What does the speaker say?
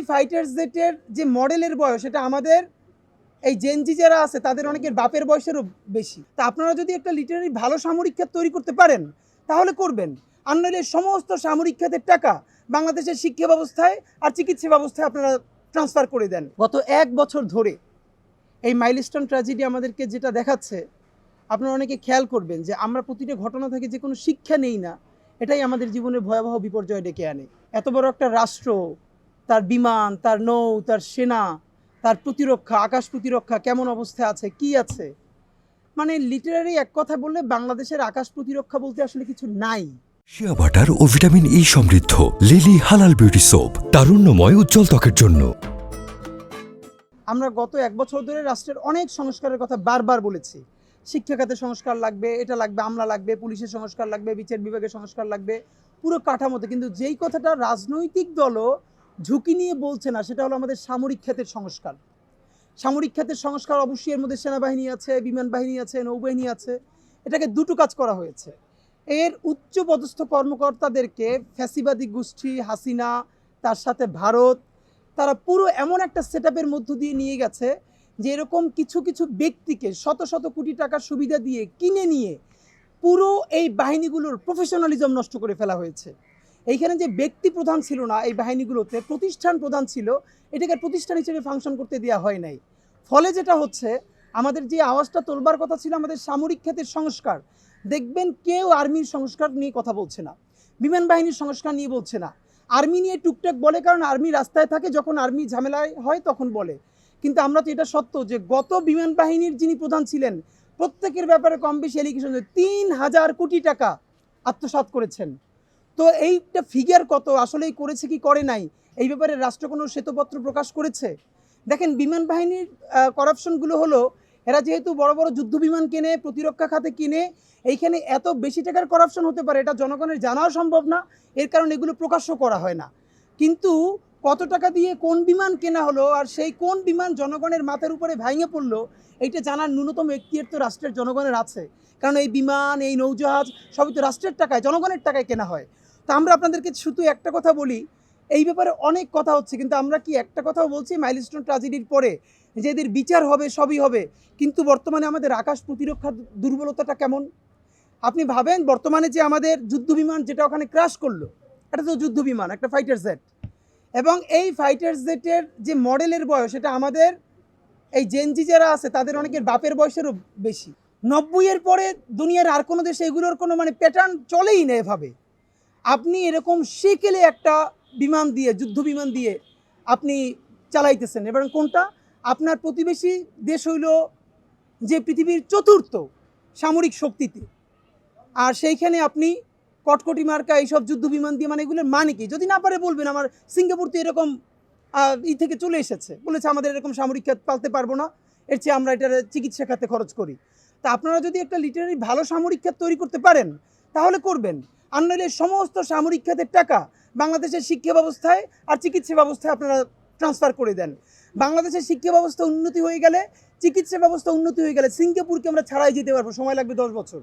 Fighter জেটের যে মডেলের বয়স এটা আমাদের এই জেনজি যারা আছে তাদের অনেকের বাপের বয়সেরও বেশি। তা আপনারা যদি একটা লিটারারি ভালো সামরিক খাত তৈরি করতে পারেন তাহলে করবেন, আর নইলে সমস্ত সামরিক খাতের টাকা বাংলাদেশের শিক্ষা ব্যবস্থায় আর চিকিৎসা ব্যবস্থায় আপনারা ট্রান্সফার করে দেন। গত 1 বছর ধরে এই মাইলস্টোন ট্র্যাজেডি আমাদেরকে যেটা দেখাচ্ছে, আপনারা অনেকে খেয়াল করবেন যে আমরা প্রতিটা ঘটনা থেকে যে কোনো শিক্ষা নেই না, এটাই আমাদের জীবনের ভয়াবহ বিপর্যয় ডেকে আনে। এত বড় একটা রাষ্ট্র, তার বিমান, তার নৌ, তার সেনা, তার প্রতিরক্ষা, আকাশ প্রতিরক্ষা কেমন অবস্থায় আছে, কি আছে, মানে লিটারারি এক কথা বললে বাংলাদেশের আকাশ প্রতিরক্ষা বলতে আসলে কিছু নাই। শিয়া বাটার ও ভিটামিন ই সমৃদ্ধ লিলি হালাল বিউটি সোপ, তারুণ্যময় উজ্জ্বল ত্বকের জন্য। আমরা গত 1 বছর ধরে রাষ্ট্রের অনেক সংস্কারের কথা বারবার বলেছি। শিক্ষা খাতে সংস্কার লাগবে, এটা লাগবে, আমলা লাগবে, পুলিশের সংস্কার লাগবে, বিচার বিভাগের সংস্কার লাগবে, পুরো কাঠামোতে। কিন্তু যেই কথাটা রাজনৈতিক দলও ঝুঁকি নিয়ে বলছে না, সেটা হলো আমাদের সামরিক খাতের সংস্কার। সামরিক খাতের সংস্কার অবশ্যই এর মধ্যে সেনাবাহিনী আছে, বিমান বাহিনী আছে, নৌবাহিনী আছে। এটাকে দুটো কাজ করা হয়েছে। এর উচ্চপদস্থ কর্মকর্তাদেরকে ফ্যাসিবাদী গোষ্ঠী হাসিনা, তার সাথে ভারত, তারা পুরো এমন একটা সেটআপের মধ্য দিয়ে নিয়ে গেছে যে এরকম কিছু কিছু ব্যক্তিকে শত শত কোটি টাকার সুবিধা দিয়ে কিনে নিয়ে পুরো এই বাহিনীগুলোর প্রফেশনালিজম নষ্ট করে ফেলা হয়েছে। এইখানে যে ব্যক্তি প্রধান ছিল না এই বাহিনীগুলোতে, প্রতিষ্ঠান প্রধান ছিল, এটাকে প্রতিষ্ঠান হিসেবে ফাংশন করতে দেওয়া হয় নাই। ফলে যেটা হচ্ছে, আমাদের যে আওয়াজটা তোলবার কথা ছিল আমাদের সামরিক খাতের সংস্কার, দেখবেন কেউ আর্মির সংস্কার নিয়ে কথা বলছে না, বিমান বাহিনীর সংস্কার নিয়ে বলছে না। আর্মি নিয়ে টুকটাক বলে, কারণ আর্মি রাস্তায় থাকে, যখন আর্মি ঝামেলায় হয় তখন বলে। কিন্তু আমরা তো এটা সত্য যে গত বিমান বাহিনীর যিনি প্রধান ছিলেন প্রত্যেকের ব্যাপারে কম বেশি এলিগেশন 3000 কোটি টাকা আত্মসাৎ করেছেন। তো এইটা ফিগার কত, আসলেই করেছে কি করে নাই, এই ব্যাপারে রাষ্ট্র কোনো শ্বেতপত্র প্রকাশ করেছে? দেখেন, বিমান বাহিনীর করাপশনগুলো হলো, এরা যেহেতু বড় বড় যুদ্ধ বিমান কেনে, প্রতিরক্ষা খাতে কিনে, এইখানে এত বেশি টাকার করাপশন হতে পারে এটা জনগণের জানাও সম্ভব না, এর কারণে এগুলো প্রকাশ্য করা হয় না। কিন্তু কত টাকা দিয়ে কোন বিমান কেনা হলো আর সেই কোন বিমান জনগণের মাথার উপরে ভেঙে পড়লো, এইটা জানার ন্যূনতম এখতিয়ার তো রাষ্ট্রের জনগণের আছে। কারণ এই বিমান, এই নৌজাহাজ সবই তো রাষ্ট্রের টাকায়, জনগণের টাকায় কেনা হয়। তা আমরা আপনাদেরকে শুধু একটা কথা বলি, এই ব্যাপারে অনেক কথা হচ্ছে, কিন্তু আমরা কি একটা কথাও বলছি মাইলস্টোন ট্র্যাজেডির পরে যে এদের বিচার হবে, সবই হবে, কিন্তু বর্তমানে আমাদের আকাশ প্রতিরক্ষার দুর্বলতাটা কেমন? আপনি ভাবেন, বর্তমানে যে আমাদের যুদ্ধ বিমান যেটা ওখানে ক্র্যাশ করলো, এটা তো যুদ্ধ বিমান, একটা ফাইটার জেট, এবং এই ফাইটার জেটের যে মডেলের বয়স এটা আমাদের এই জেনজি যারা আছে তাদের অনেকের বাপের বয়সেরও বেশি। 90-এর পরে দুনিয়ার আর কোনো দেশে এগুলোর কোনো মানে প্যাটার্ন চলেই না এভাবে। আপনি এরকম সেকেলে একটা বিমান দিয়ে, যুদ্ধ বিমান দিয়ে আপনি চালাইতেছেন, এবং কোনটা আপনার প্রতিবেশী দেশ হইল যে পৃথিবীর 4র্থ সামরিক শক্তিতে, আর সেইখানে আপনি কটকটি মার্কা এইসব যুদ্ধ বিমান দিয়ে, মানে এগুলোর মানে কি? যদি না পারে বলবেন, আমার সিঙ্গাপুর তো এরকম থেকে চলে এসেছে, বলেছে আমাদের এরকম সামরিক খাত পালতে পারবো না, এর চেয়ে আমরা এটার চিকিৎসা খাতে খরচ করি। তা আপনারা যদি একটা লিটারারি ভালো সামরিক খাত তৈরি করতে পারেন তাহলে করবেন, আর নইলে সমস্ত সামরিক খাতের টাকা বাংলাদেশের শিক্ষা ব্যবস্থায় আর চিকিৎসা ব্যবস্থায় আপনারা ট্রান্সফার করে দেন। বাংলাদেশের শিক্ষা ব্যবস্থা উন্নতি হয়ে গেলে, চিকিৎসা ব্যবস্থা উন্নতি হয়ে গেলে সিঙ্গাপুরকে আমরা ছাড়াই যেতে পারবো, সময় লাগবে 10 বছর।